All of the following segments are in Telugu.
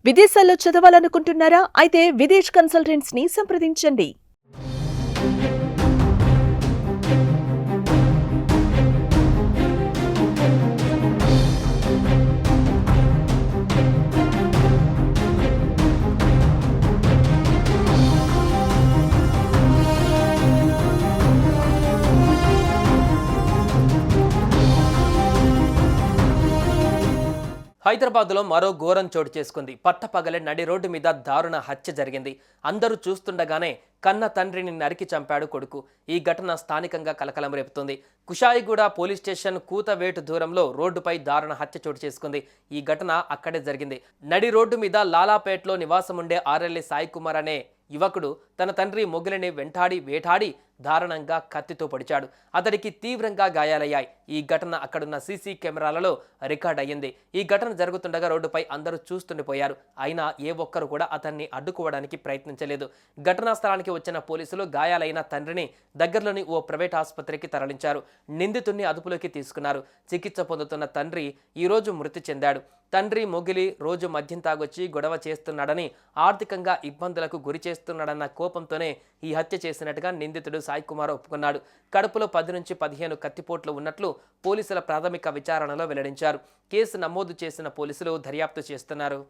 విదేశాల్లో చదవాలనుకుంటున్నారా? అయితే విదేశ్ కన్సల్టెంట్స్ ని సంప్రదించండి. హైదరాబాద్లో మరో ఘోరం చోటు చేసుకుంది. పట్టపగలే నడి రోడ్డు మీద దారుణ హత్య జరిగింది. అందరూ చూస్తుండగానే కన్న తండ్రిని నరికి చంపాడు కొడుకు. ఈ ఘటన స్థానికంగా కలకలం రేపుతోంది. కుషాయిగూడ పోలీస్ స్టేషన్ కూతవేటు దూరంలో రోడ్డుపై దారుణ హత్య చోటు చేసుకుంది. ఈ ఘటన అక్కడే జరిగింది. నడి రోడ్డు మీద లాలాపేట్లో నివాసముండే ఆర్ఎల్ఏ సాయి కుమార్ అనే యువకుడు తన తండ్రి మొగిలిని వేటాడి దారుణంగా కత్తితో పొడిచాడు. అతడికి తీవ్రంగా గాయాలయ్యాయి. ఈ ఘటన అక్కడున్న సీసీ కెమెరాలలో రికార్డ్ అయ్యింది. ఈ ఘటన జరుగుతుండగా రోడ్డుపై అందరూ చూస్తుండిపోయారు. అయినా ఏ ఒక్కరు కూడా అతన్ని అడ్డుకోవడానికి ప్రయత్నించలేదు. ఘటనా స్థలానికి వచ్చిన పోలీసులు గాయాలైన తండ్రిని దగ్గరలోని ఓ ప్రైవేట్ ఆసుపత్రికి తరలించారు. నిందితుడిని అదుపులోకి తీసుకున్నారు. చికిత్స పొందుతున్న తండ్రి ఈరోజు మృతి చెందాడు. తండ్రి మొగిలి రోజు మద్యం తాగొచ్చి గొడవ చేస్తున్నాడని, ఆర్థికంగా ఇబ్బందులకు గురి చేస్తున్నాడన్న కోపంతోనే ఈ హత్య చేసినట్టుగా నిందితుడు సాయి కుమార్ ఒప్పుకున్నాడు. కడుపులో 10 నుంచి 15 కత్తిపోట్లు ఉన్నట్లు పోలీసుల ప్రాథమిక విచారణలో వెల్లడించారు. కేసు నమోదు చేసిన పోలీసులు దర్యాప్తు చేస్తున్నారు.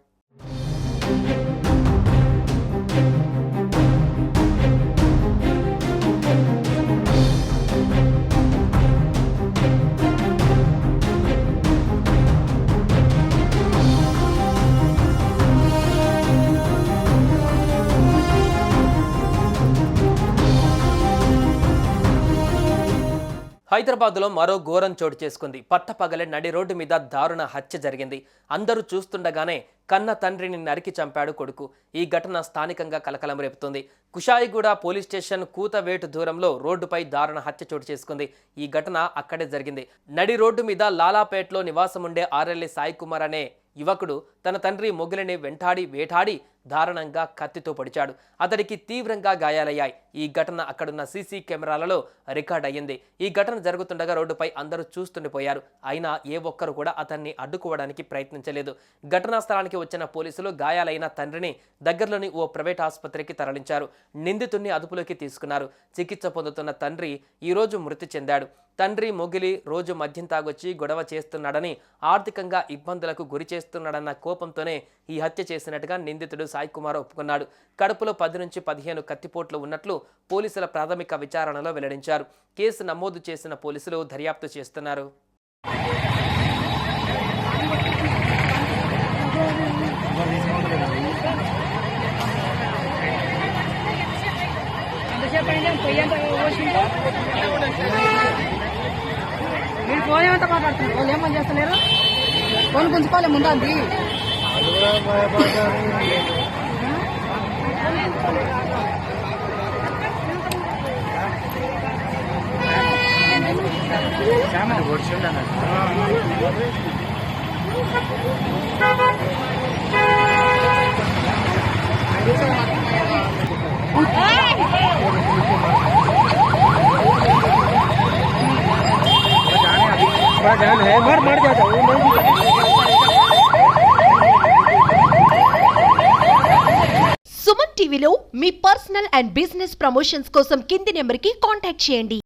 హైదరాబాద్లో మరో ఘోరం చోటు చేసుకుంది. పట్టపగలే నడి రోడ్డు మీద దారుణ హత్య జరిగింది. అందరూ చూస్తుండగానే కన్న తండ్రిని నరికి చంపాడు కొడుకు. ఈ ఘటన స్థానికంగా కలకలం రేపుతోంది. కుషాయిగూడ పోలీస్ స్టేషన్ కూతవేటు దూరంలో రోడ్డుపై దారుణ హత్య చోటు చేసుకుంది. ఈ ఘటన అక్కడే జరిగింది. నడి రోడ్డు మీద లాలాపేట్లో నివాసముండే ఆర్ఎల్ఏ సాయి కుమార్ అనే యువకుడు తన తండ్రి మొగిలిని వేటాడి దారుణంగా కత్తితో పొడిచాడు. అతడికి తీవ్రంగా గాయాలయ్యాయి. ఈ ఘటన అక్కడున్న సీసీ కెమెరాలలో రికార్డ్ అయ్యింది. ఈ ఘటన జరుగుతుండగా రోడ్డుపై అందరూ చూస్తుండిపోయారు. అయినా ఏ ఒక్కరు కూడా అతన్ని అడ్డుకోవడానికి ప్రయత్నించలేదు. ఘటనా స్థలానికి వచ్చిన పోలీసులు గాయాలైన తండ్రిని దగ్గరలోని ఓ ప్రైవేట్ ఆసుపత్రికి తరలించారు. నిందితుడిని అదుపులోకి తీసుకున్నారు. చికిత్స పొందుతున్న తండ్రి ఈరోజు మృతి చెందాడు. తండ్రి మొగిలి రోజు మద్యం తాగొచ్చి గొడవ చేస్తున్నాడని, ఆర్థికంగా ఇబ్బందులకు గురి చేస్తున్నాడన్న కోపంతోనే ఈ హత్య చేసినట్టుగా నిందితుడు సాయి కుమార్ ఒప్పుకున్నాడు. కడుపులో 10 నుంచి 15 కత్తిపోట్లు ఉన్నట్లు పోలీసుల ప్రాథమిక విచారణలో వెల్లడించారు. కేసు నమోదు చేసిన పోలీసులు దర్యాప్తు చేస్తున్నారు. మీరు ఫోన్ ఏమంతా మాట్లాడుతున్నారు? వాళ్ళు ఏమని చేస్తలేరు? ఫోన్ గుంజుకోలే ముందు అది సుమన్ టీవీలో మీ పర్సనల్ అండ్ బిజినెస్ ప్రమోషన్స్ కోసం కింది నెంబర్కి కాంటాక్ట్ చేయండి.